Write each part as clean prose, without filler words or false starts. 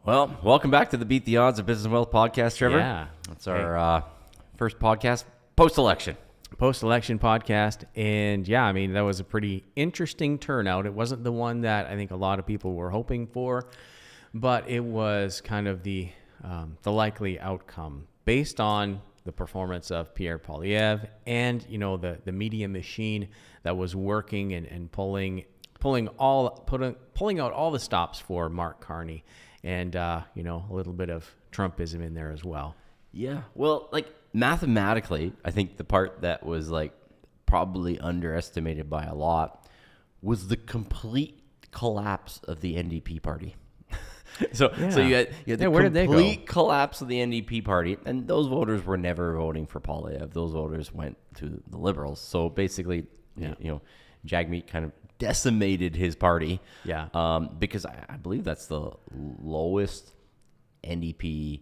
Well, welcome back to the Beat the Odds of Business and Wealth podcast, Trevor. Yeah. It's our first podcast post-election. Post-election podcast. And yeah, I mean, that was a pretty interesting turnout. It wasn't the one that I think a lot of people were hoping for, but it was kind of the likely outcome based on the performance of Pierre Poilievre and, you know, the media machine that was working and pulling out all the stops for Mark Carney. And, you know, a little bit of Trumpism in there as well. Yeah. Well, like mathematically, I think the part that was like probably underestimated by a lot was the complete collapse of the NDP party. So you had the complete collapse of the NDP party, and those voters were never voting for Poilievre. Those voters went to the Liberals. So basically, you know, Jagmeet kind of decimated his party. Yeah. Because I believe that's the lowest NDP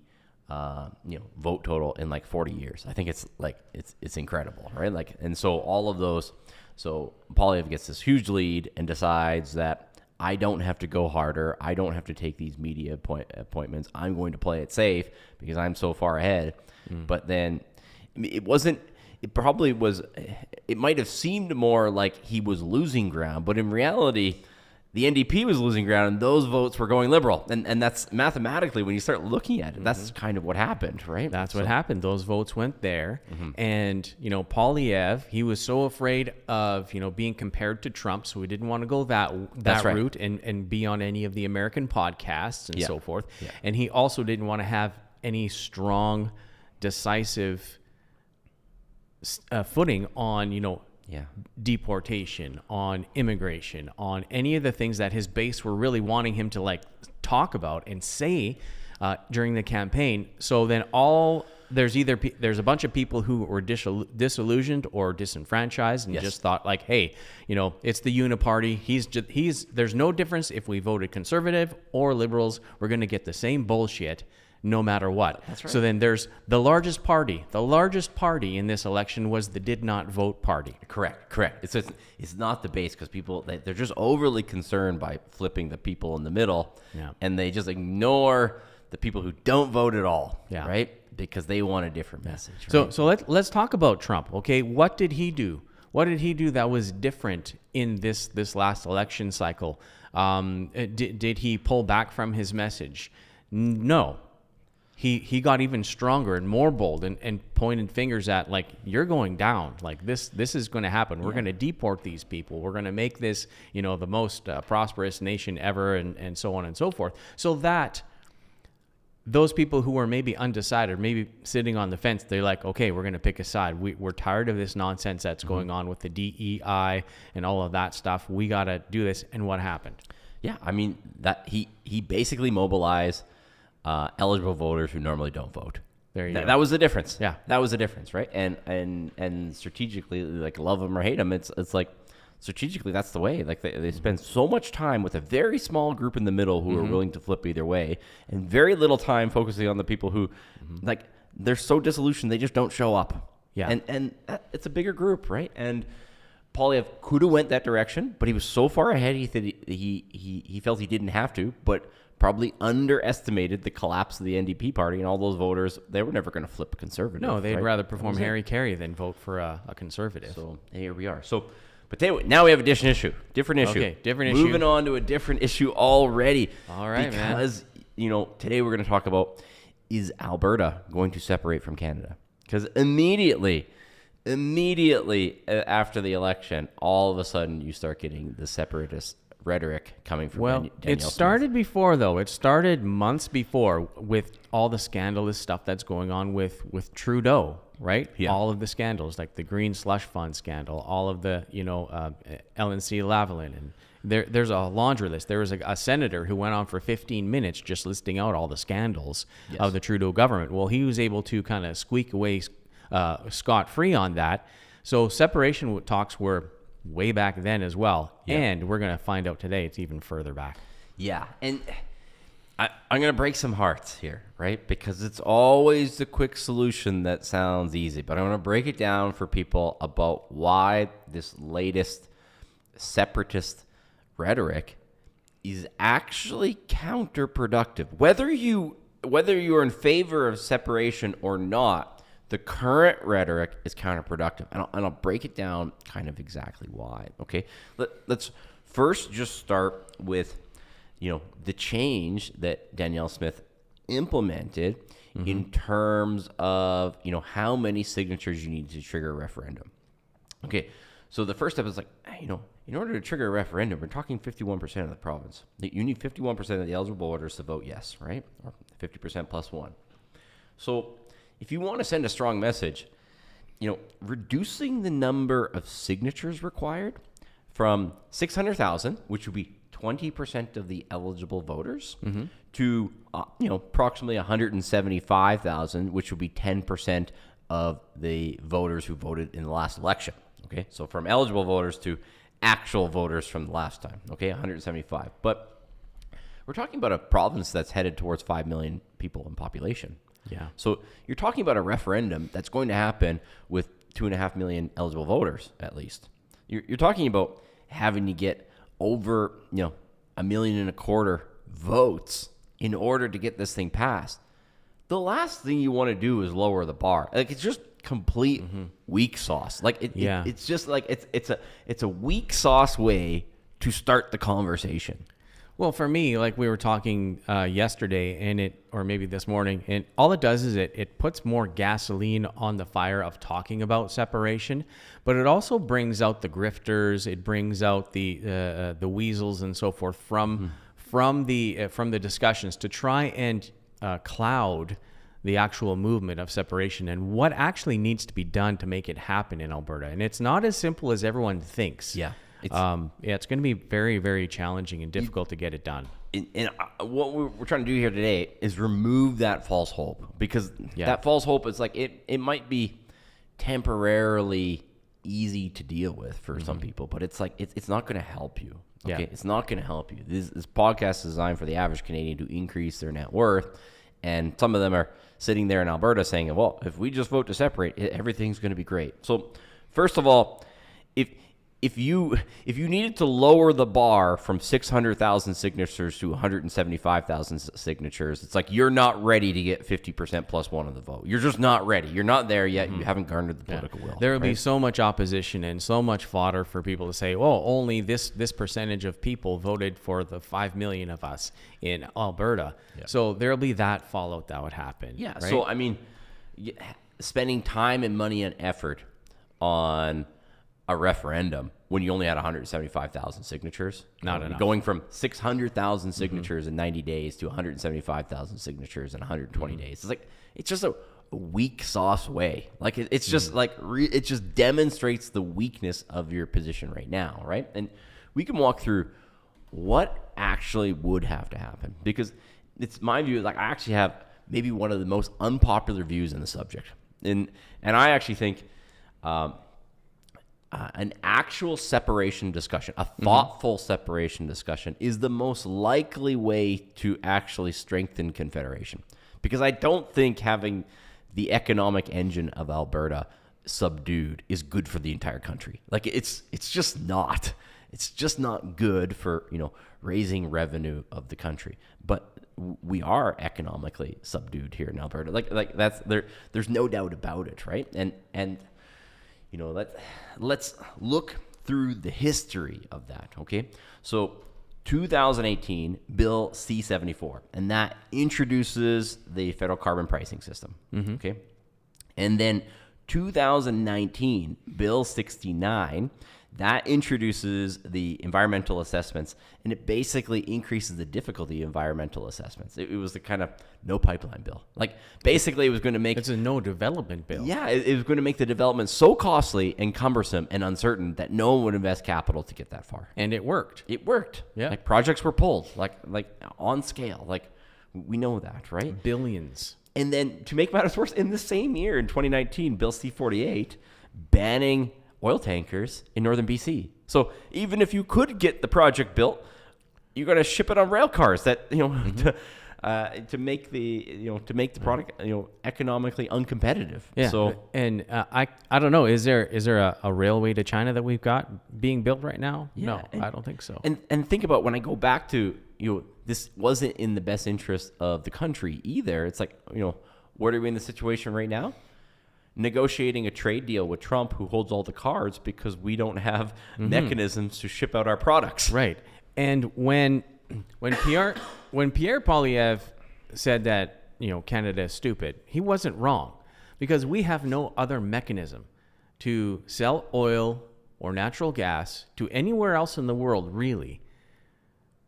vote total in like 40 years. I think it's incredible, right? Like, and so all of those, so Poilievre gets this huge lead and decides that I don't have to go harder. I don't have to take these media appointments. I'm going to play it safe because I'm so far ahead. But then it wasn't. It probably was. It might have seemed more like he was losing ground, but in reality, the NDP was losing ground, and those votes were going Liberal. And that's mathematically, when you start looking at it, that's kind of what happened, right? That's what happened. Those votes went there. And, you know, Poilievre, he was so afraid of, you know, being compared to Trump, so he didn't want to go that route and be on any of the American podcasts and so forth. Yeah. And he also didn't want to have any strong, decisive footing on, you know, deportation, on immigration, on any of the things that his base were really wanting him to like talk about and say during the campaign. So then there's a bunch of people who were disillusioned or disenfranchised and just thought like, hey, you know, it's the uniparty. There's no difference if we voted conservative or liberals. We're going to get the same bullshit no matter what. That's right. So then there's the largest party. The largest party in this election was the did not vote party. Correct. It's not the base because people, they're just overly concerned by flipping the people in the middle, and they just ignore the people who don't vote at all, right? Because they want a different message. Right? So let's talk about Trump. Okay, what did he do? What did he do that was different in this last election cycle? Did he pull back from his message? No. He got even stronger and more bold and pointed fingers at, like, you're going down. Like, this is going to happen. We're going to deport these people. We're going to make this, you know, the most prosperous nation ever, and so on and so forth. So that those people who are maybe undecided, maybe sitting on the fence, they're like, okay, we're going to pick a side. We're tired of this nonsense that's going on with the DEI and all of that stuff. We got to do this. And what happened? Yeah, I mean, that he basically mobilized eligible voters who normally don't vote. There you go. That was the difference. Yeah, that was the difference, right? And strategically, like, love them or hate them, it's like strategically that's the way. Like, they spend so much time with a very small group in the middle who are willing to flip either way, and very little time focusing on the people who, like, they're so disillusioned they just don't show up. Yeah, and it's a bigger group, right? And Poilievre could have went that direction, but he was so far ahead he felt he didn't have to, but probably underestimated the collapse of the NDP party, and all those voters, they were never going to flip conservative. No, they'd rather perform Harry Carey than vote for a conservative. So here we are. So, but now we have a different issue. Okay, different issue. Moving on to a different issue already. All right, because, you know, today we're going to talk about, is Alberta going to separate from Canada? Because immediately after the election, all of a sudden you start getting the separatist rhetoric coming from Danielle it started before, though. It started months before with all the scandalous stuff that's going on with Trudeau, right? Yeah. All of the scandals, like the Green Slush Fund scandal, all of the, you know, LNC Lavalin, and there's a laundry list. There was a senator who went on for 15 minutes just listing out all the scandals of the Trudeau government. Well, he was able to kind of squeak away scot-free on that. So separation talks were way back then as well. Yeah. And we're going to find out today it's even further back. Yeah. And I'm going to break some hearts here, right? Because it's always the quick solution that sounds easy. But I'm going to break it down for people about why this latest separatist rhetoric is actually counterproductive. Whether you are in favor of separation or not, the current rhetoric is counterproductive. And I'll break it down kind of exactly why. Okay, let's first just start with, the change that Danielle Smith implemented in terms of, how many signatures you need to trigger a referendum. Okay, so the first step is like, in order to trigger a referendum, we're talking 51% of the province. You need 51% of the eligible voters to vote yes, right? Or 50% plus one. So if you want to send a strong message, reducing the number of signatures required from 600,000, which would be 20% of the eligible voters, to approximately 175,000, which would be 10% of the voters who voted in the last election. Okay, so from eligible voters to actual voters from the last time. Okay, 175. But we're talking about a province that's headed towards 5 million people in population. Yeah. So you're talking about a referendum that's going to happen with 2.5 million eligible voters at least. You're talking about having to get over 1.25 million votes in order to get this thing passed. The last thing you want to do is lower the bar. Like, it's just complete weak sauce. Like it's just like it's a weak sauce way to start the conversation. Well, for me, like we were talking yesterday, or maybe this morning, and all it does is it puts more gasoline on the fire of talking about separation, but it also brings out the grifters. It brings out the weasels and so forth from the discussions to try and cloud the actual movement of separation and what actually needs to be done to make it happen in Alberta. And it's not as simple as everyone thinks. Yeah. It's going to be very, very challenging and difficult to get it done. And what we're trying to do here today is remove that false hope, because that false hope is like, it might be temporarily easy to deal with for some people, but it's like, it's not going to help you. Okay. Yeah. It's not going to help you. This podcast is designed for the average Canadian to increase their net worth. And some of them are sitting there in Alberta saying, well, if we just vote to separate, everything's going to be great. So first of all, if you needed to lower the bar from 600,000 signatures to 175,000 signatures, it's like you're not ready to get 50% plus one of the vote. You're just not ready. You're not there yet. You haven't garnered the political will. There will be so much opposition and so much fodder for people to say, oh, only this percentage of people voted for the 5 million of us in Alberta. Yeah. So there will be that fallout that would happen. Yeah. Right? So, I mean, spending time and money and effort on a referendum when you only had 175,000 signatures. Not enough. Going from 600,000 signatures in 90 days to 175,000 signatures in 120 days. It's like, it's just a weak sauce way. Like, it's just like, it just demonstrates the weakness of your position right now, right? And we can walk through what actually would have to happen, because it's my view, like, I actually have maybe one of the most unpopular views in the subject. And I actually think, an actual separation discussion, a thoughtful separation discussion, is the most likely way to actually strengthen Confederation. Because I don't think having the economic engine of Alberta subdued is good for the entire country. Like, it's just not. It's just not good for, raising revenue of the country. But we are economically subdued here in Alberta. Like that's there. There's no doubt about it, right? And let's look through the history of that, okay? So 2018, Bill C-74, and that introduces the federal carbon pricing system, okay? And then 2019, Bill 69, that introduces the environmental assessments, and it basically increases the difficulty of environmental assessments. It was the kind of no pipeline bill. Like, basically, it was going to make... It's a no development bill. Yeah, it was going to make the development so costly and cumbersome and uncertain that no one would invest capital to get that far. And it worked. It worked. Yeah. Like, projects were pulled, like on scale. Like, we know that, right? Billions. And then, to make matters worse, in the same year, in 2019, Bill C-48, banning oil tankers in northern BC. So even if you could get the project built, you're going to ship it on rail cars that, to make the product economically uncompetitive. Yeah. So I don't know. Is there a railway to China that we've got being built right now? Yeah, No, I don't think so. And think about when I go back to this wasn't in the best interest of the country either. It's like what are we in the situation right now? Negotiating a trade deal with Trump, who holds all the cards because we don't have mechanisms to ship out our products. Right. And when Pierre Poilievre said that Canada is stupid, he wasn't wrong, because we have no other mechanism to sell oil or natural gas to anywhere else in the world, really,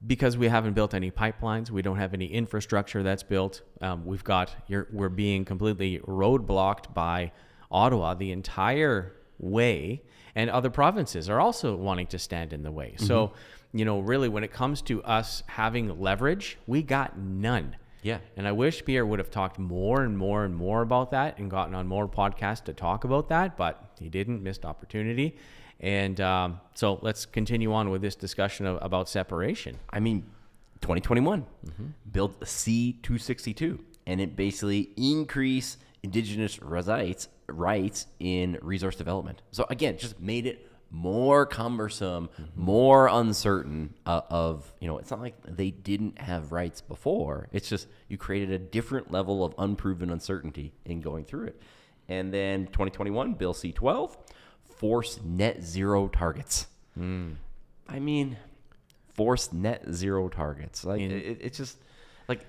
because we haven't built any pipelines. We don't have any infrastructure that's built. We're being completely roadblocked by Ottawa the entire way, and other provinces are also wanting to stand in the way. So, really, when it comes to us having leverage, we got none. Yeah. And I wish Pierre would have talked more and more and more about that and gotten on more podcasts to talk about that, but he didn't. Missed opportunity. And so let's continue on with this discussion about separation. I mean, 2021, built a C-262, and it basically increased Indigenous rights in resource development. So again, just made it more cumbersome, more uncertain it's not like they didn't have rights before. It's just you created a different level of unproven uncertainty in going through it. And then 2021, Bill C-12, forced net zero targets. I mean, forced net zero targets. Like it's just like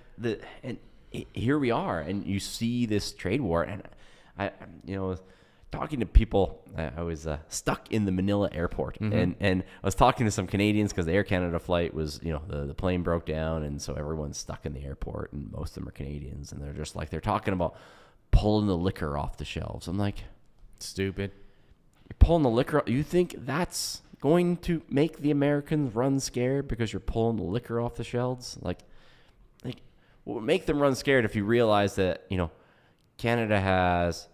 here we are, and you see this trade war, and I talking to people. I was stuck in the Manila airport, and I was talking to some Canadians because the Air Canada flight was, the plane broke down, and so everyone's stuck in the airport, and most of them are Canadians, and they're talking about pulling the liquor off the shelves. I'm like, stupid. You're pulling the liquor. You think that's going to make the Americans run scared because you're pulling the liquor off the shelves? Like what would make them run scared if you realize that Canada has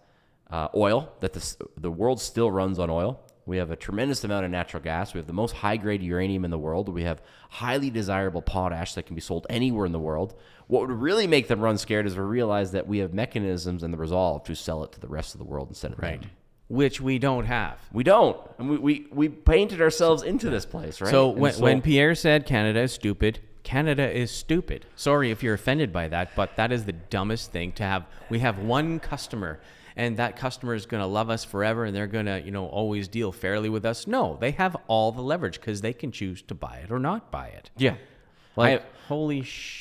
oil, that the world still runs on oil. We have a tremendous amount of natural gas. We have the most high-grade uranium in the world. We have highly desirable potash that can be sold anywhere in the world. What would really make them run scared is to realize that we have mechanisms and the resolve to sell it to the rest of the world instead of them. Which we don't have. We don't. And we painted ourselves into this place, right? So when Pierre said Canada is stupid, Canada is stupid. Sorry if you're offended by that, but that is the dumbest thing to have. We have one customer, and that customer is going to love us forever, and they're going to, always deal fairly with us. No, they have all the leverage because they can choose to buy it or not buy it. Yeah. Like,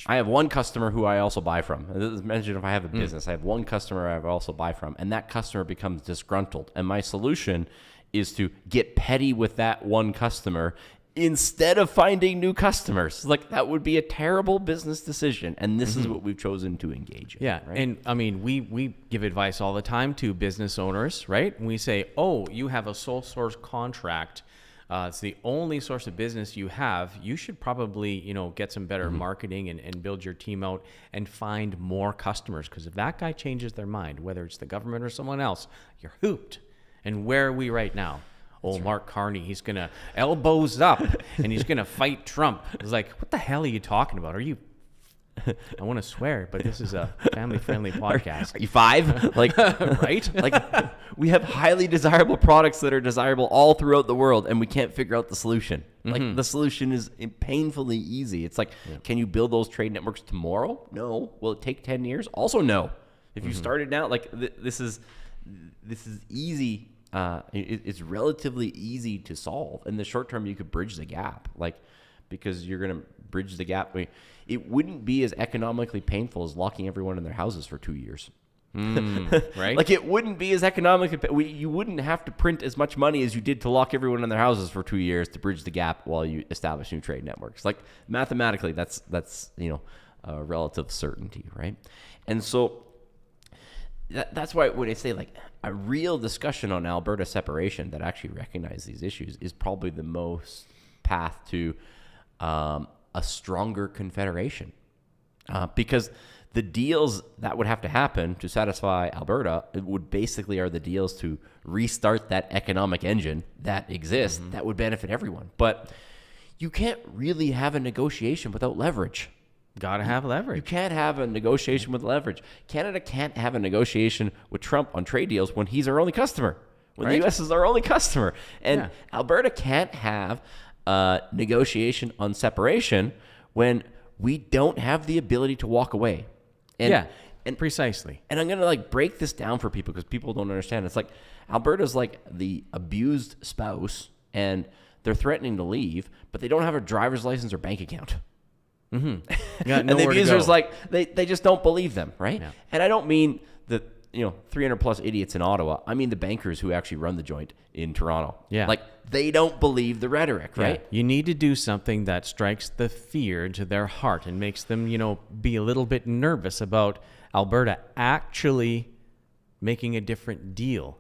I have one customer who I also buy from. This is mentioned if I have a business. I have one customer I also buy from, and that customer becomes disgruntled. And my solution is to get petty with that one customer instead of finding new customers. Like, that would be a terrible business decision, and this is what we've chosen to engage in. Yeah, right? And I mean, we give advice all the time to business owners, right? And we say, oh, you have a sole source contract. It's the only source of business you have. You should probably, get some better marketing and build your team out and find more customers. Because if that guy changes their mind, whether it's the government or someone else, you're hooped. And where are we right now? Mark Carney, he's going to elbows up and he's going to fight Trump. It's like, what the hell are you talking about? I want to swear, but this is a family-friendly podcast. Are you five? Like, right? Like, we have highly desirable products that are desirable all throughout the world, and we can't figure out the solution. Like, the solution is painfully easy. It's like, can you build those trade networks tomorrow? No. Will it take 10 years? Also, no. If you started now, like, this is easy. It's relatively easy to solve. In the short term, you could bridge the gap, like, because you're going to bridge the gap. It wouldn't be as economically painful as locking everyone in their houses for 2 years. Right? Like, it wouldn't be as economically, you wouldn't have to print as much money as you did to lock everyone in their houses for 2 years to bridge the gap while you establish new trade networks. Like, mathematically, that's a relative certainty, right? And so that's why when I say, like, a real discussion on Alberta separation that actually recognizes these issues is probably the most path to a stronger confederation, because the deals that would have to happen to satisfy Alberta would basically are the deals to restart that economic engine that exists that would benefit everyone. But you can't really have a negotiation without leverage. Got to have You leverage. can't have a negotiation with leverage. Canada can't have a negotiation with Trump on trade deals when he's our only customer, when the U.S. is our only customer. And Alberta can't have a negotiation on separation when we don't have the ability to walk away. And, and precisely. And I'm going to like break this down for people because people don't understand. It's like Alberta's like the abused spouse and they're threatening to leave, but they don't have a driver's license or bank account. Mm-hmm. And the abusers like they just don't believe them, right? Yeah. And I don't mean the 300 plus idiots in Ottawa. I mean the bankers who actually run the joint in Toronto. Yeah. Like they don't believe the rhetoric, right? Yeah. You need to do something that strikes the fear into their heart and makes them, be a little bit nervous about Alberta actually making a different deal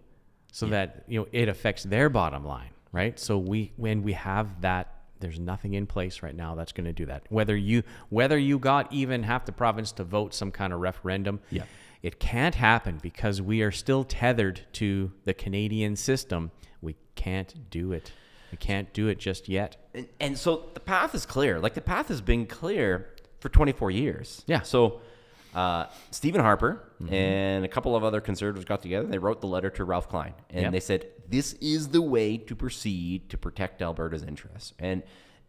so that, it affects their bottom line, right? So when we have that, there's nothing in place right now that's going to do that. Whether you got even half the province to vote some kind of referendum, it can't happen because we are still tethered to the Canadian system. We can't do it. We can't do it just yet. And so the path is clear. Like the path has been clear for 24 years. Yeah. So Stephen Harper and a couple of other conservatives got together. They wrote the letter to Ralph Klein. And they said, this is the way to proceed to protect Alberta's interests. And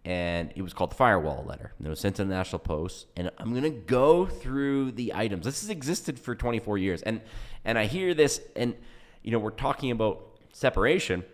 it was called the Firewall letter. It was sent to the National Post. And I'm going to go through the items. This has existed for 24 years. And I hear this, and, we're talking about separation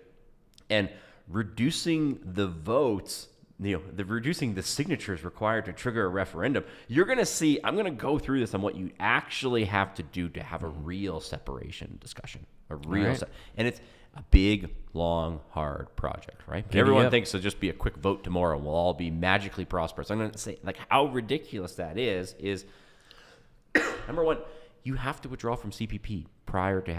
and reducing the votes, reducing the signatures required to trigger a referendum. You're going to see, I'm going to go through this on what you actually have to do to have a real separation discussion, and it's a big, long, hard project, right? Everyone thinks it'll just be a quick vote tomorrow and we'll all be magically prosperous. I'm going to say, like, how ridiculous that is number one, you have to withdraw from CPP prior to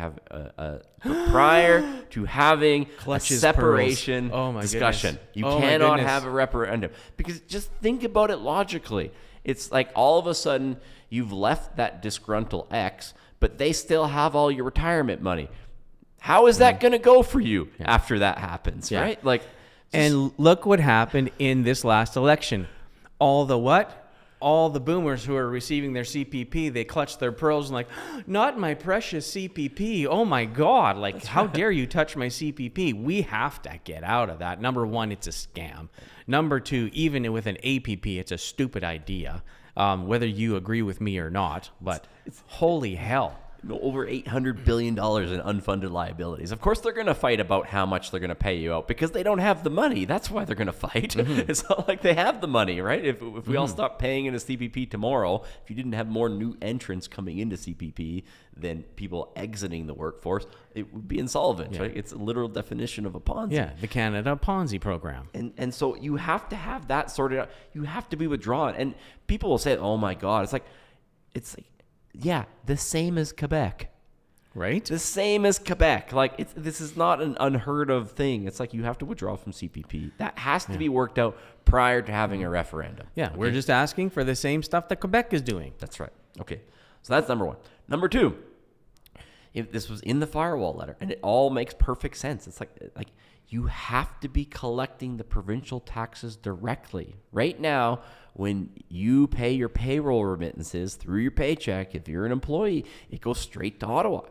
having Clutches a separation discussion. Goodness. You cannot have a referendum because just think about it logically. It's like all of a sudden you've left that disgruntled ex, but they still have all your retirement money. How is that going to go for you after that happens, right? Like, and look what happened in this last election. All the boomers who are receiving their CPP, they clutch their pearls and like, not my precious CPP. Oh my God. Like, how dare you touch my CPP? We have to get out of that. Number one, it's a scam. Number two, even with an APP, it's a stupid idea, whether you agree with me or not, but it's holy hell. Over $800 billion in unfunded liabilities. Of course, they're going to fight about how much they're going to pay you out because they don't have the money. That's why they're going to fight. It's not like they have the money, right? If we all stop paying into CPP tomorrow, if you didn't have more new entrants coming into CPP than people exiting the workforce, it would be insolvent, right? It's a literal definition of a Ponzi. Yeah, the Canada Ponzi program. And so you have to have that sorted out. You have to be withdrawn. And people will say, oh my God, it's like, yeah, the same as Quebec. Right? The same as Quebec. Like, this is not an unheard of thing. It's like you have to withdraw from CPP. That has to be worked out prior to having a referendum. Yeah, we're just asking for the same stuff that Quebec is doing. That's right. Okay, so that's number one. Number two, if this was in the Firewall letter, and it all makes perfect sense. It's like you have to be collecting the provincial taxes directly. Right now, when you pay your payroll remittances through your paycheck, if you're an employee, it goes straight to Ottawa.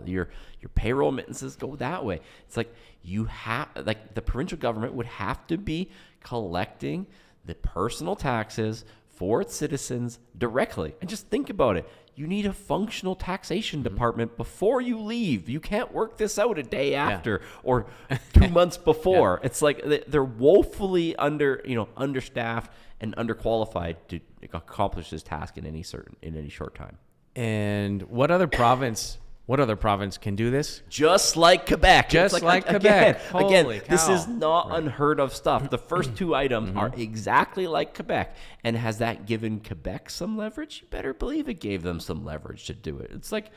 Your payroll remittances go that way. It's like the provincial government would have to be collecting the personal taxes for its citizens directly. And just think about it. You need a functional taxation department before you leave. You can't work this out a day after or 2 months before. It's like they're woefully understaffed and underqualified to accomplish this task in any short time. And what other province can do this? Just like Quebec. Just like Quebec. Again, this is not unheard of stuff. The first two items are exactly like Quebec. And has that given Quebec some leverage? You better believe it gave them some leverage to do it. It's like,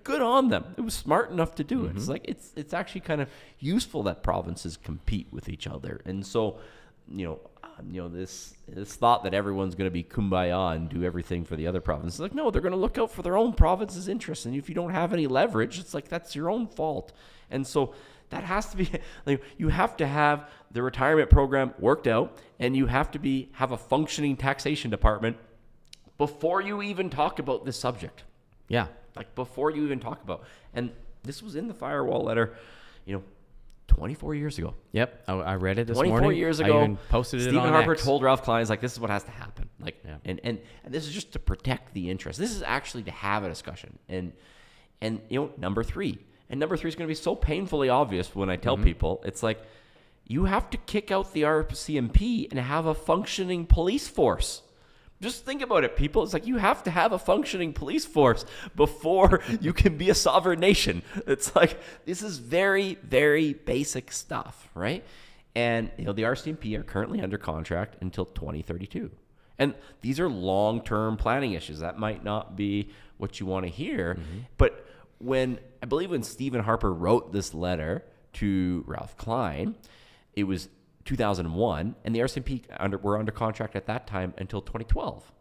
good on them. It was smart enough to do it. It's like it's actually kind of useful that provinces compete with each other. And so this thought that everyone's going to be kumbaya and do everything for the other provinces. Like, no, they're going to look out for their own province's interests. And if you don't have any leverage, it's like, that's your own fault. And so that has to be, like, you have to have the retirement program worked out, and you have to have a functioning taxation department before you even talk about this subject. Yeah. Like, before you even talk about, and this was in the firewall letter, 24 years ago. Yep, I read it this morning. 24 years ago, I even posted it on Stephen Harper X. told Ralph Klein, like, this is what has to happen. Like, and this is just to protect the interest. This is actually to have a discussion. And number three. And number three is going to be so painfully obvious when I tell people. It's like, you have to kick out the RCMP and have a functioning police force. Just think about it, people. It's like, you have to have a functioning police force before you can be a sovereign nation. It's like, this is very, very basic stuff, right? And, the RCMP are currently under contract until 2032. And these are long-term planning issues. That might not be what you want to hear. But I believe when Stephen Harper wrote this letter to Ralph Klein, it was 2001, and the RCMP were under contract at that time until 2012.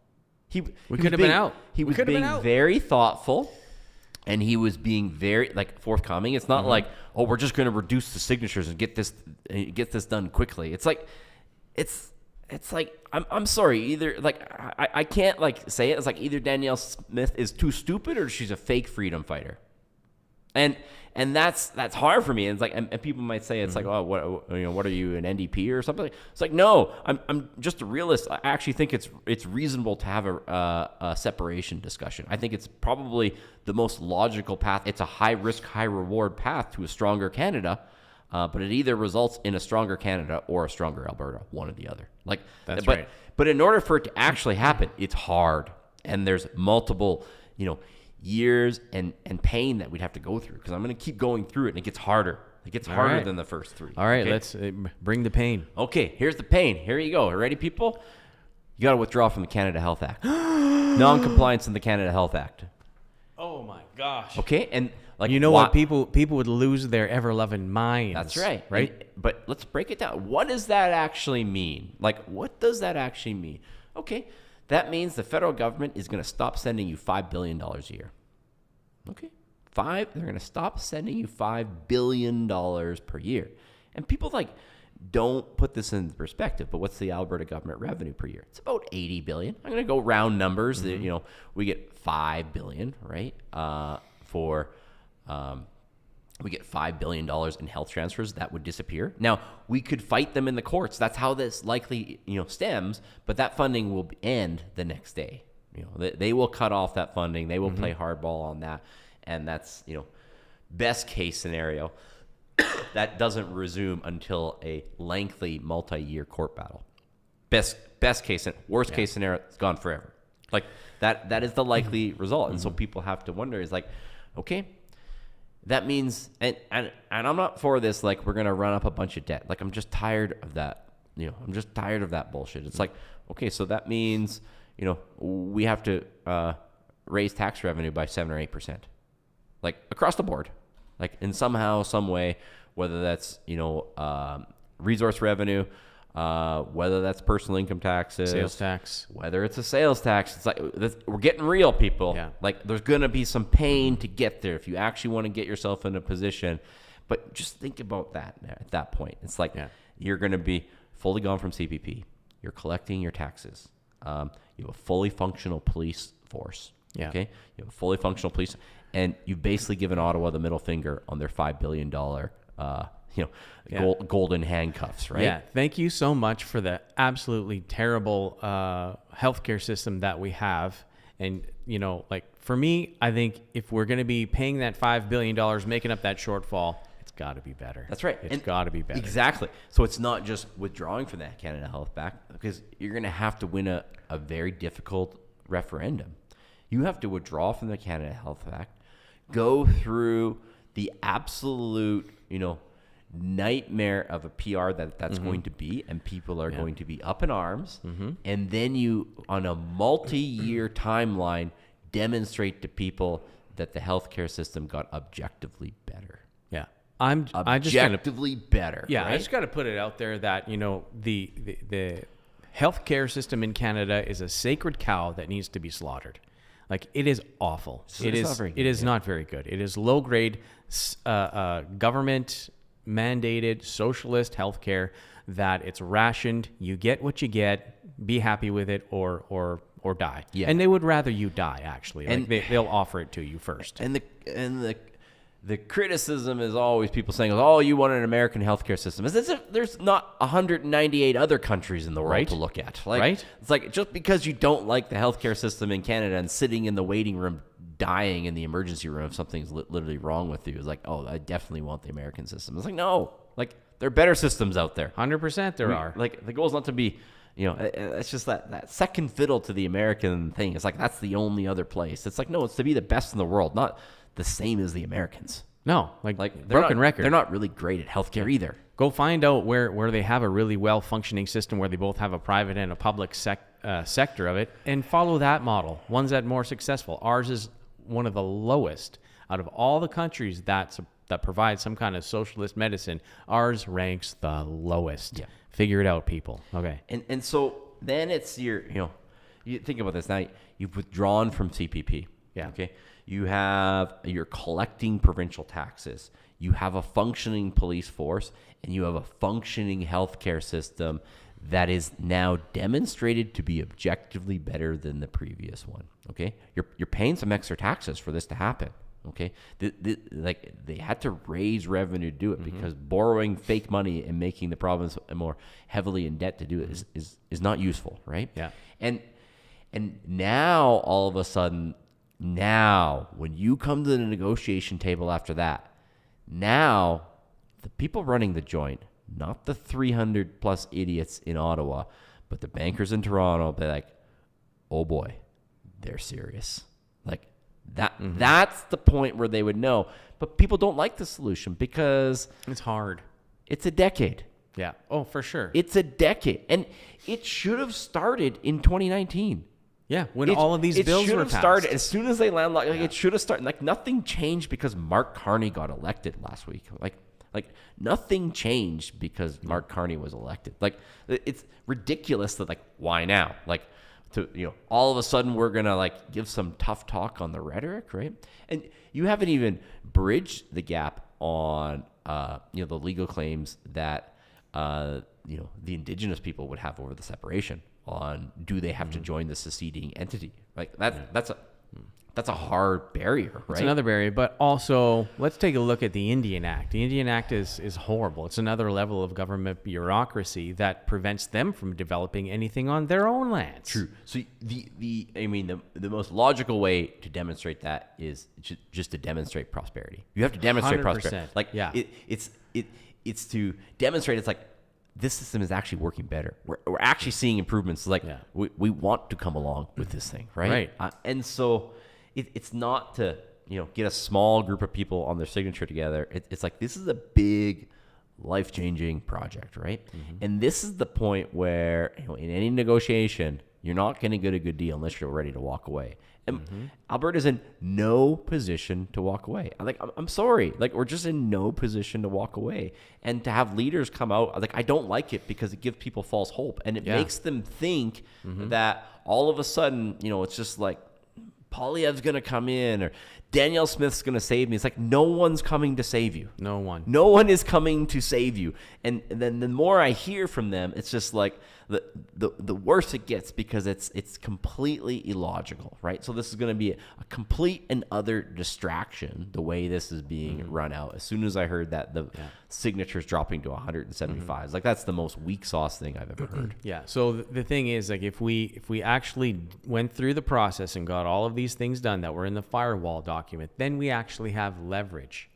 We could have been out. He was being very thoughtful, and he was being very forthcoming. It's not like, oh, we're just going to reduce the signatures and get this done quickly. It's like, it's like, I'm sorry, either I can't say it. It's like either Danielle Smith is too stupid or she's a fake freedom fighter. And that's hard for me. And it's like, and people might say it's like, oh, what are you, an NDP or something? It's like, no, I'm just a realist. I actually think it's reasonable to have a separation discussion. I think it's probably the most logical path. It's a high risk, high reward path to a stronger Canada, but it either results in a stronger Canada or a stronger Alberta, one or the other. That's right. But in order for it to actually happen, it's hard, and there's multiple, years and pain that we'd have to go through, because I'm going to keep going through it, and it gets harder. It gets harder than the first three. All right, okay? Let's bring the pain. Okay, here's the pain. Here you go. Ready, people? You got to withdraw from the Canada Health Act. Non-compliance in the Canada Health Act. Oh my gosh. Okay, and what? People would lose their ever-loving minds. That's right. Right? But let's break it down. What does that actually mean? What does that actually mean? Okay. That means the federal government is going to stop sending you $5 billion a year. Okay. They're going to stop sending you $5 billion per year. And people don't put this in perspective, but what's the Alberta government revenue per year? It's about $80 billion. I'm going to go round numbers. We get $5 billion, right? We get $5 billion in health transfers that would disappear. Now, we could fight them in the courts. That's how this likely, stems, but that funding will end the next day. They will cut off that funding. They will play hardball on that. And that's, best case scenario. That doesn't resume until a lengthy multi-year court battle. Best case, worst case scenario, it's gone forever. That is the likely result. And so people have to wonder, okay, that means, and I'm not for this, we're going to run up a bunch of debt. I'm just tired of that. I'm just tired of that bullshit. It's okay, so that means, we have to raise tax revenue by 7 or 8%. Across the board. In somehow, some way, whether that's, resource revenue, whether that's personal income taxes, sales tax, whether it's a sales tax. It's we're getting real, people. Yeah. There's going to be some pain to get there if you actually want to get yourself in a position. But just think about that at that point. It's you're going to be fully gone from CPP. You're collecting your taxes. You have a fully functional police force. Yeah. Okay. You have a fully functional police, and you've basically given Ottawa the middle finger on their $5 billion golden handcuffs, right? Yeah. Thank you so much for the absolutely terrible healthcare system that we have. And, for me, I think if we're going to be paying that $5 billion, making up that shortfall, it's got to be better. That's right. It's got to be better. Exactly. So it's not just withdrawing from that Canada Health Act, because you're going to have to win a very difficult referendum. You have to withdraw from the Canada Health Act, go through the absolute, nightmare of a PR that's going to be, and people are going to be up in arms. And then you, on a multi-year timeline, demonstrate to people that the healthcare system got objectively better. Yeah. I just gonna, objectively better. yeah, right? I just got to put it out there that, you know, the healthcare system in Canada is a sacred cow that needs to be slaughtered. Like, it is awful. It is not very good. It is low grade, government mandated socialist healthcare that it's rationed. You get what you get. Be happy with it, or die. Yeah. And they would rather you die, actually. And like they'll offer it to you first. And the criticism is always people saying, "Oh, you want an American healthcare system." As if there's not 198 other countries in the world Right. to look at. Like, Right. It's like, just because you don't like the healthcare system in Canada and sitting in the waiting room dying in the emergency room if something's literally wrong with you, is like, "Oh, I definitely want the American system." It's like, no, like, there are better systems out there. 100% there are. Like, the goal is not to be, you know, it's just that second fiddle to the American thing. It's like, that's the only other place. It's like, no, it's to be the best in the world, not the same as the Americans. No, like They're broken record. They're not really great at healthcare either. Go find out where they have a really well-functioning system where they both have a private and a public sector of it, and follow that model. One's that more successful. Ours is one of the lowest out of all the countries that provide some kind of socialist medicine. Ours ranks the lowest. Yeah. Figure it out, people. Okay. And so then it's your, you know, you think about this now. You've withdrawn from CPP. Yeah. Okay. You're collecting provincial taxes. You have a functioning police force, and you have a functioning healthcare system that is now demonstrated to be objectively better than the previous one. Okay. You're paying some extra taxes for this to happen. Okay. Like, they had to raise revenue to do it because borrowing fake money and making the province more heavily in debt to do it is not useful. Right. Yeah. And now all of a sudden, now, when you come to the negotiation table after that, now the people running the joint, not the 300 plus idiots in Ottawa, but the bankers in Toronto, be like, oh boy, they're serious. Like, that's the point where they would know. But people don't like the solution because It's hard. it's a decade. Yeah. Oh, for sure. It's a decade. And it should have started in 2019. Yeah, when all of these bills should were have passed. started as soon as they landlocked. Like, it should have started. Like, nothing changed because Mark Carney got elected last week. Like nothing changed because Mark Carney was elected. Like, it's ridiculous that, like, why now? Like, to, you know, all of a sudden we're gonna, like, give some tough talk on the rhetoric, right? And you haven't even bridged the gap on you know, the legal claims that you know, the Indigenous people would have over the separation. On, do they have to join the seceding entity? Like, that's a hard barrier, right? It's another barrier, but also let's take a look at the Indian Act. The Indian Act is horrible. It's another level of government bureaucracy that prevents them from developing anything on their own lands. True. So the most logical way to demonstrate that is just to demonstrate prosperity. You have to demonstrate 100%. prosperity. Like, yeah. It's to demonstrate. It's like, this system is actually working better. We're actually seeing improvements. Like, we want to come along with this thing, right? Right. And so it's not to, you know, get a small group of people on their signature together. It's like, this is a big, life-changing project, right? And this is the point where, you know, in any negotiation, you're not going to get a good deal unless you're ready to walk away. And Alberta's in no position to walk away. I'm sorry. Like, we're just in no position to walk away. And to have leaders come out, like, I don't like it because it gives people false hope. And it makes them think that all of a sudden, you know, it's just like, Poilievre's going to come in or Danielle Smith's going to save me. It's like, no one's coming to save you. No one. No one is coming to save you. And then the more I hear from them, it's just like the worse it gets because it's completely illogical, right? So this is going to be a complete and utter distraction, the way this is being run out. As soon as I heard that the signatures dropping to 175, like, that's the most weak sauce thing I've ever heard. Yeah. So the thing is, like, if we actually went through the process and got all of these things done that were in the firewall document, then we actually have leverage.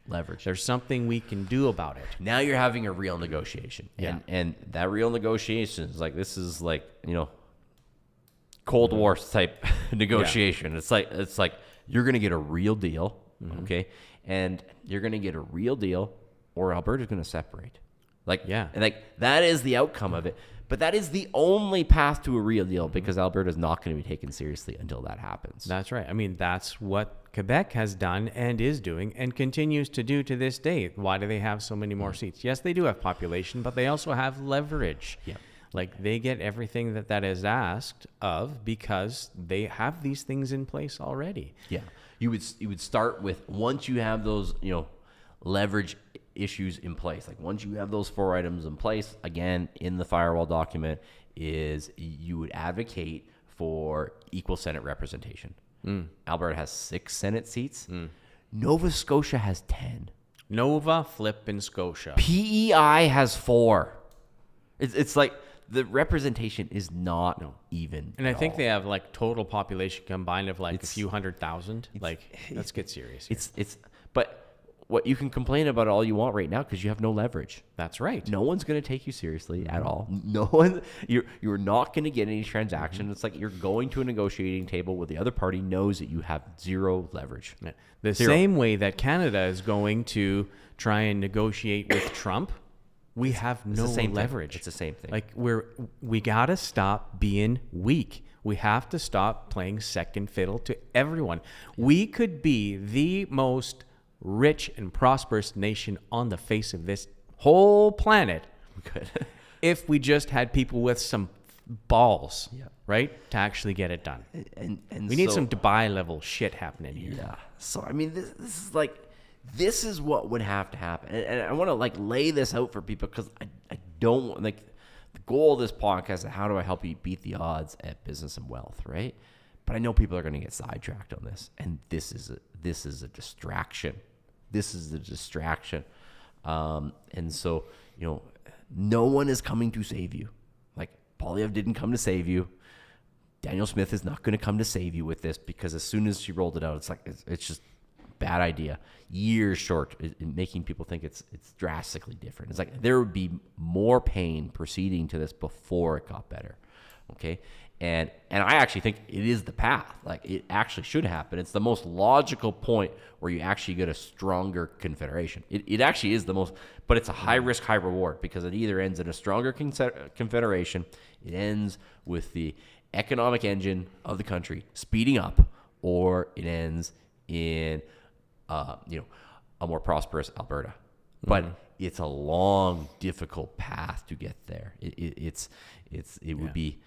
There's something we can do about it. Now you're having a real negotiation. And that real negotiation is like, this is like, you know, Cold War type negotiation. It's like you're going to get a real deal. Okay. And you're going to get a real deal, or Alberta's going to separate. Like, Yeah. and like that is the outcome of it. But that is the only path to a real deal because Alberta is not going to be taken seriously until that happens. That's right. I mean, that's what Quebec has done and is doing and continues to do to this day. Why do they have so many more seats? Yes, they do have population, but they also have leverage. Yeah. Like they get everything that is asked of because they have these things in place already. Yeah. You would start with, once you have those, leverage issues in place, like once you have those 4 items in place, again, in the firewall document, is you would advocate for equal Senate representation. Alberta has 6 Senate seats. Nova Scotia has 10. Nova, Flippin' Scotia. PEI has 4. It's like the representation is not even. And I think they have like total population combined of like a few 100,000. Like, let's get serious here. But what you can complain about all you want right now because you have no leverage. That's right. No one's going to take you seriously at all. No one, you're not going to get any transaction. It's like you're going to a negotiating table where the other party knows that you have zero leverage. The same way that Canada is going to try and negotiate with Trump, we have no leverage. It's the same thing. Like we got to stop being weak. We have to stop playing second fiddle to everyone. We could be the most rich and prosperous nation on the face of this whole planet if we just had people with some balls, right, to actually get it done. And we need some Dubai level shit happening here. Yeah. So I mean, this is what would have to happen, and I want to like lay this out for people because I don't like the goal of this podcast is how do I help you beat the odds at business and wealth, right? But I know people are going to get sidetracked on this, and this is a distraction. This is the distraction. And so, no one is coming to save you. Like, Polyev didn't come to save you. Danielle Smith is not going to come to save you with this because as soon as she rolled it out, it's like, it's just bad idea. Years short, making people think it's drastically different. It's like there would be more pain proceeding to this before it got better. Okay. And I actually think it is the path. Like it actually should happen. It's the most logical point where you actually get a stronger confederation. It actually is the most, but it's a high risk, high reward because it either ends in a stronger confederation, it ends with the economic engine of the country speeding up, or it ends in a more prosperous Alberta. But it's a long, difficult path to get there. It would be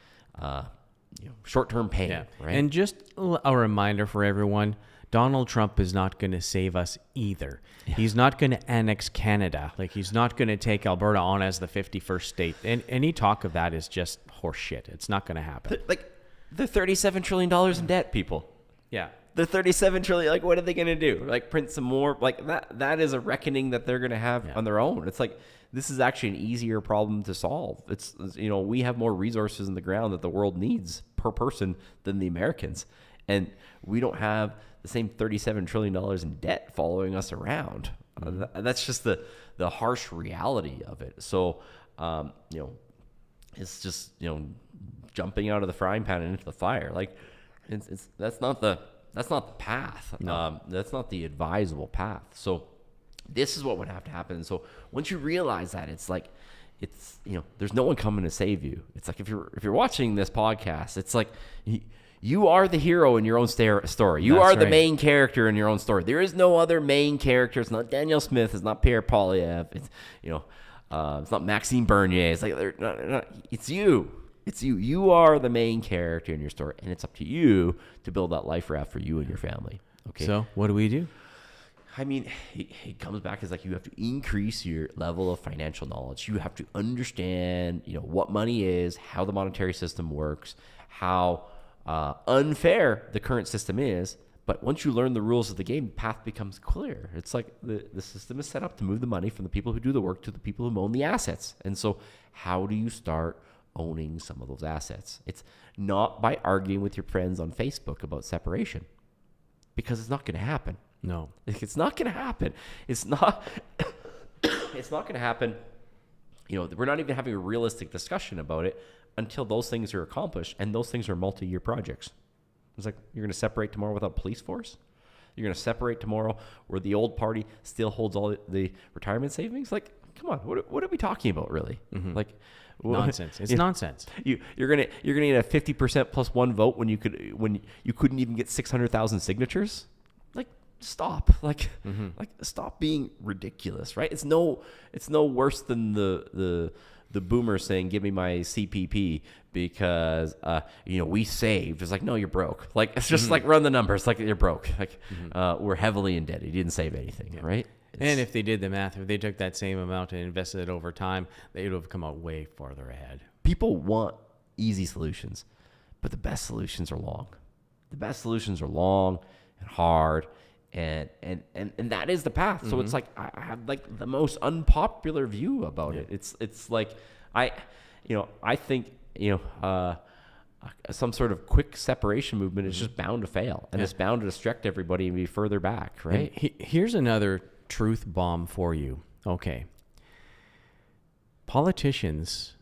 short-term pain, right? And just a reminder for everyone, Donald Trump is not going to save us either. Yeah. He's not going to annex Canada. Like, he's not going to take Alberta on as the 51st state. And any talk of that is just horse shit. It's not going to happen. They're $37 trillion in debt, people. Yeah. The 37 trillion, like, what are they going to do? Like, print some more? Like, that is a reckoning that they're going to have on their own. It's like, this is actually an easier problem to solve. It's we have more resources in the ground that the world needs per person than the Americans. And we don't have the same $37 trillion in debt following us around. That's just the harsh reality of it. So, it's just, jumping out of the frying pan and into the fire. Like, that's not the path. No. That's not the advisable path. So this is what would have to happen. So once you realize that, it's like, there's no one coming to save you. It's like, if you're watching this podcast, it's like you are the hero in your own story. You are the main character in your own story. There is no other main character. It's not Danielle Smith. It's not Pierre Polyev. It's, it's not Maxime Bernier. It's like, it's you. It's you. You are the main character in your story, and it's up to you to build that life raft for you and your family. Okay. So what do we do? I mean, it comes back as like you have to increase your level of financial knowledge. You have to understand, what money is, how the monetary system works, how unfair the current system is. But once you learn the rules of the game, the path becomes clear. It's like the system is set up to move the money from the people who do the work to the people who own the assets. And so how do you start owning some of those assets? It's not by arguing with your friends on Facebook about separation, because it's not going to happen. No, it's not going to happen. It's not going to happen. We're not even having a realistic discussion about it until those things are accomplished, and those things are multi-year projects. It's like, you're going to separate tomorrow without police force? You're going to separate tomorrow where the old party still holds all the retirement savings? Like, come on, what are we talking about, really? Like, Nonsense. It's nonsense. You're gonna get a 50% plus one vote when you couldn't even get 600,000 signatures. Like, stop. Like, stop being ridiculous, right? It's no worse than the boomers saying, "Give me my CPP because we saved." It's like, no, you're broke. Like, it's just like, run the numbers. Like, you're broke. Like, we're heavily indebted. You didn't save anything, right? And if they did the math, if they took that same amount and invested it over time, they would have come out way farther ahead. People want easy solutions, but the best solutions are long. The best solutions are long and hard, and that is the path. So it's like, I have like the most unpopular view about it. It's like, I think some sort of quick separation movement is just bound to fail, and it's bound to distract everybody and be further back, right? Here's another truth bomb for you. Okay. Politicians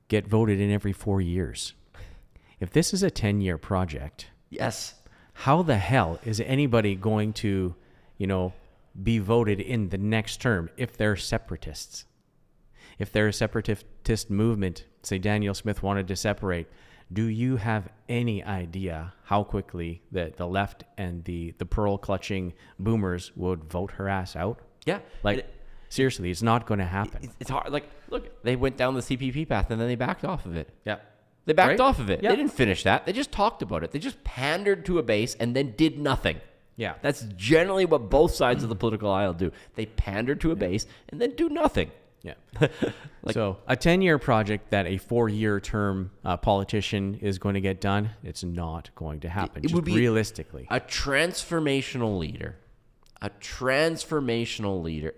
get voted in every 4 years. If this is a 10-year project, yes, how the hell is anybody going to, be voted in the next term if they're separatists? If they're a separatist movement, say Daniel Smith wanted to separate, do you have any idea how quickly the left and the pearl-clutching boomers would vote her ass out? Yeah. Like, seriously, it's not going to happen. It's hard. Like, look, they went down the CPP path, and then they backed off of it. Yeah. They backed off of it. Yeah. They didn't finish that. They just talked about it. They just pandered to a base and then did nothing. Yeah. That's generally what both sides of the political aisle do. They pander to a base and then do nothing. Yeah. So a 10-year project that a 4-year term politician is going to get done, it's not going to happen. It would be realistically. A transformational leader.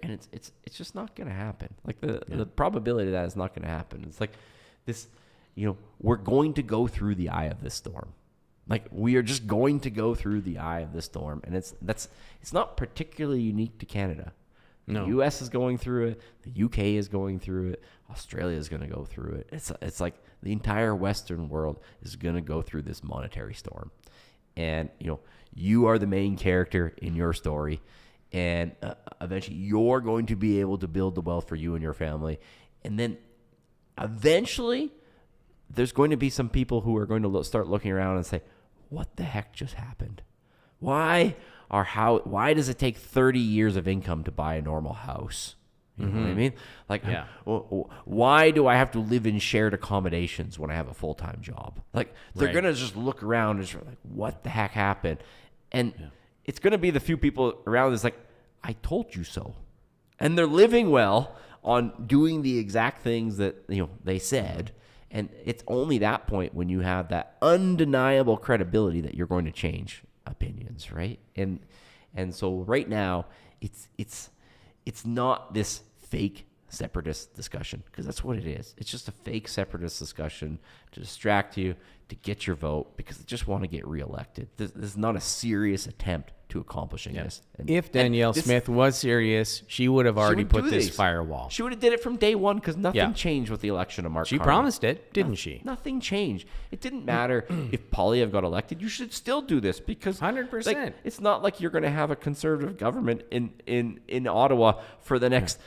And it's just not going to happen. Like, the probability of that is not going to happen. It's like this, we're going to go through the eye of this storm. Like, we are just going to go through the eye of this storm, and it's not particularly unique to Canada. No. The U.S. is going through it. The U.K. is going through it. Australia is going to go through it. It's like the entire Western world is going to go through this monetary storm. And, you are the main character in your story. And eventually you're going to be able to build the wealth for you and your family. And then eventually there's going to be some people who are going to start looking around and say, what the heck just happened? Why does it take 30 years of income to buy a normal house? You know what I mean? Like, why do I have to live in shared accommodations when I have a full-time job? Like, they're going to just look around and just like, what the heck happened? And it's going to be the few people around that's like, I told you so. And they're living well on doing the exact things that, they said. And it's only that point when you have that undeniable credibility that you're going to change opinions, right? And so right now, it's not this fake separatist discussion, because that's what it is. It's just a fake separatist discussion to distract you, to get your vote, because they just want to get reelected. This is not a serious attempt to accomplishing this. If Danielle Smith was serious, she would have already put this firewall. She would have did it from day one, because nothing changed with the election of Mark Carney. She promised it, didn't she? Nothing changed. It didn't matter if Poilievre got elected. You should still do this, because 100%. Like, it's not like you're going to have a conservative government in Ottawa for the next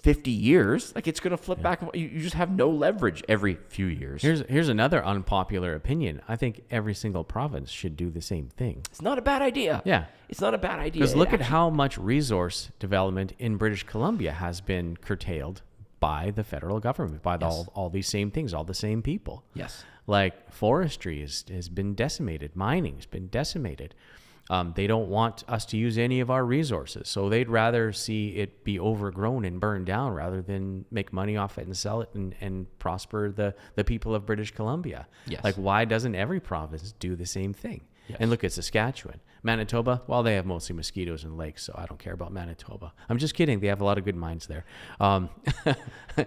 50 years. Like, it's going to flip back. You just have no leverage every few years. Here's another unpopular opinion. I think every single province should do the same thing. It's not a bad idea. Yeah. It's not a bad idea. Because look at how much resource development in British Columbia has been curtailed by the federal government, by all these same things, all the same people. Yes. Like, forestry has been decimated. Mining has been decimated. They don't want us to use any of our resources. So they'd rather see it be overgrown and burned down rather than make money off it and sell it and prosper the people of British Columbia. Yes. Like, why doesn't every province do the same thing? Yes. And look at Saskatchewan. Manitoba, well, they have mostly mosquitoes and lakes, so I don't care about Manitoba. I'm just kidding. They have a lot of good mines there.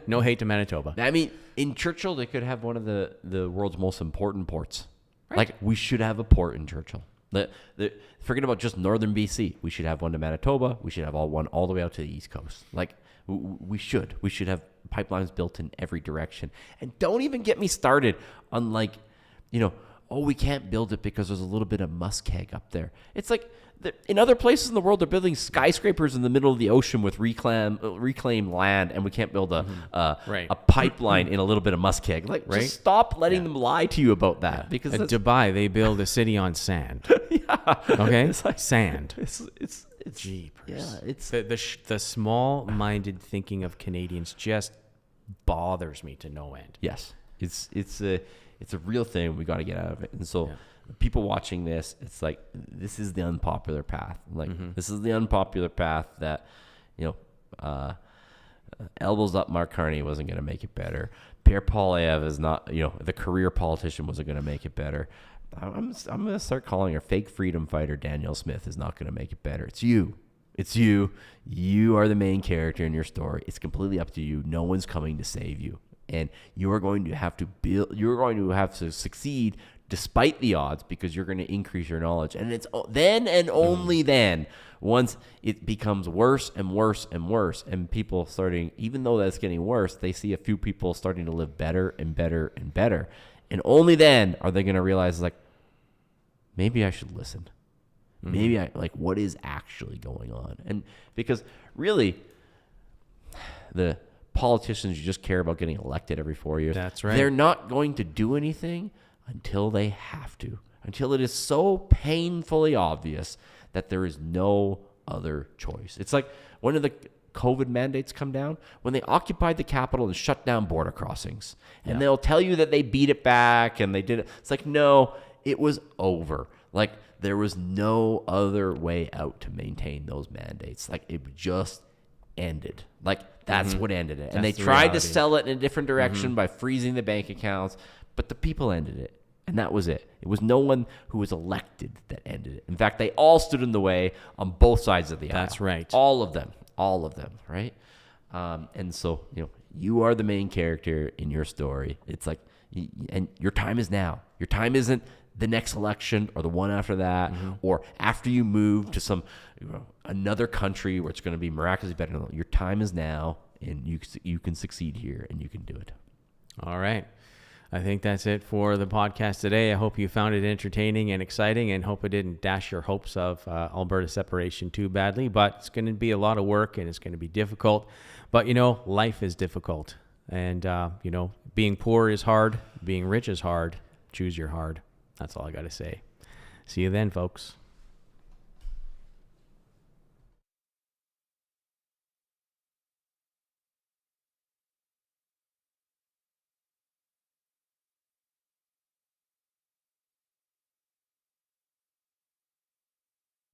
No hate to Manitoba. I mean, in Churchill, they could have one of the world's most important ports. Right. Like, we should have a port in Churchill. Forget about just northern BC. We should have one to Manitoba. We should have one all the way out to the East Coast. Like, we should have pipelines built in every direction. And don't even get me started on, like, oh, we can't build it because there's a little bit of muskeg up there. It's like in other places in the world, they're building skyscrapers in the middle of the ocean with reclaimed land, and we can't build a pipeline in a little bit of muskeg. Like, just stop letting them lie to you about that. Because at Dubai, they build a city on sand. Okay, it's like sand. It's jeepers. Yeah, it's the small-minded thinking of Canadians just bothers me to no end. Yes, it's a real thing. We got to get out of it. And so people watching this, it's like, this is the unpopular path. Like, this is the unpopular path that, elbows up Mark Carney wasn't going to make it better. Pierre Poilievre is not, the career politician wasn't going to make it better. I'm going to start calling her fake freedom fighter Danielle Smith is not going to make it better. It's you. It's you. You are the main character in your story. It's completely up to you. No one's coming to save you. And you're going to have to succeed despite the odds, because you're going to increase your knowledge. And it's then and only then, once it becomes worse and worse and worse, and people starting, even though that's getting worse, they see a few people starting to live better and better and better. And only then are they going to realize, like, maybe I should listen. Maybe what is actually going on? And because really, the politicians, you just care about getting elected every 4 years. That's right. They're not going to do anything until they have to, until it is so painfully obvious that there is no other choice. It's like when the COVID mandates come down, when they occupied the Capitol and shut down border crossings, and they'll tell you that they beat it back and they did it. It's like, no, it was over. Like, there was no other way out to maintain those mandates. Like, it just ended. Like, that's what ended it. And they tried to sell it in a different direction by freezing the bank accounts, but the people ended it. And that was it. It was no one who was elected that ended it. In fact, they all stood in the way on both sides of the aisle. That's right. All of them, right? And so, you are the main character in your story. It's like, and your time is now. Your time isn't the next election or the one after that, or after you move to some another country where it's going to be miraculously better. Your time is now, and you can succeed here, and you can do it. All right. I think that's it for the podcast today. I hope you found it entertaining and exciting, and hope it didn't dash your hopes of Alberta separation too badly. But it's going to be a lot of work, and it's going to be difficult. But, life is difficult. And, being poor is hard. Being rich is hard. Choose your hard. That's all I got to say. See you then, folks.